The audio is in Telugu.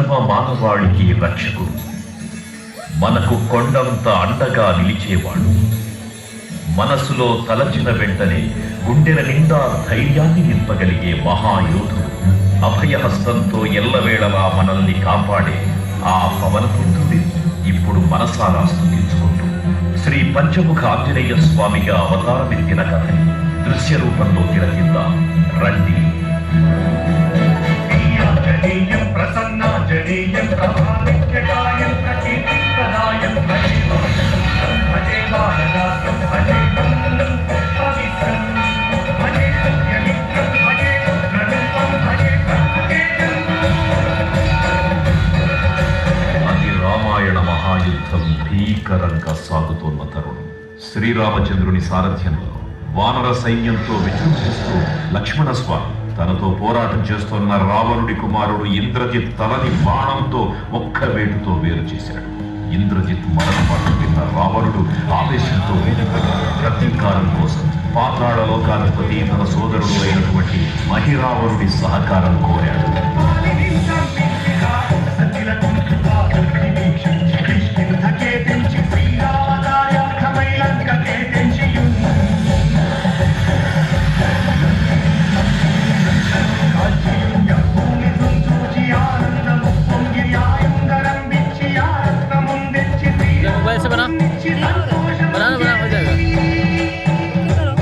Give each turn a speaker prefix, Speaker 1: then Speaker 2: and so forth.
Speaker 1: సర్వ మానవాళికి రక్షకుడు, మనకు కొండంత అండగా నిలిచేవాడు, మనసులో తలచిన వెంటనే గుండెల నిండా ధైర్యాన్ని నింపగలిగే మహాయోధుడు, అభయహస్తంతో ఎల్లవేళలా మనల్ని కాపాడే ఆ పవనపుత్రుడి ఇప్పుడు మనసారా స్తుతించుకుంటూ శ్రీ పంచముఖ ఆంజనేయ స్వామిగా అవతారమెత్తిన కథని దృశ్య రూపంలో తిలకిద్దాం రండి. రామాయణ మహాయుద్ధం భీకరంగా సాగుతోన్న తరుణం. శ్రీరామచంద్రుని సారథ్యంలో వానర సైన్యంతో విజృంభిస్తూ లక్ష్మణస్వామి తనతో పోరాటం చేస్తున్న రావణుడి కుమారుడు ఇంద్రజిత్ తలని బాణంతో ఒక్క వేటుతో వేరు చేశాడు. ఇంద్రజిత్ మరణపాటు విన్న రావణుడు ఆవేశంతో ప్రతీకారం కోసం పాతాళ లోకాధిపతి తన సోదరుడు అయినటువంటి మహిరావణుడి సహకారం కోరాడు.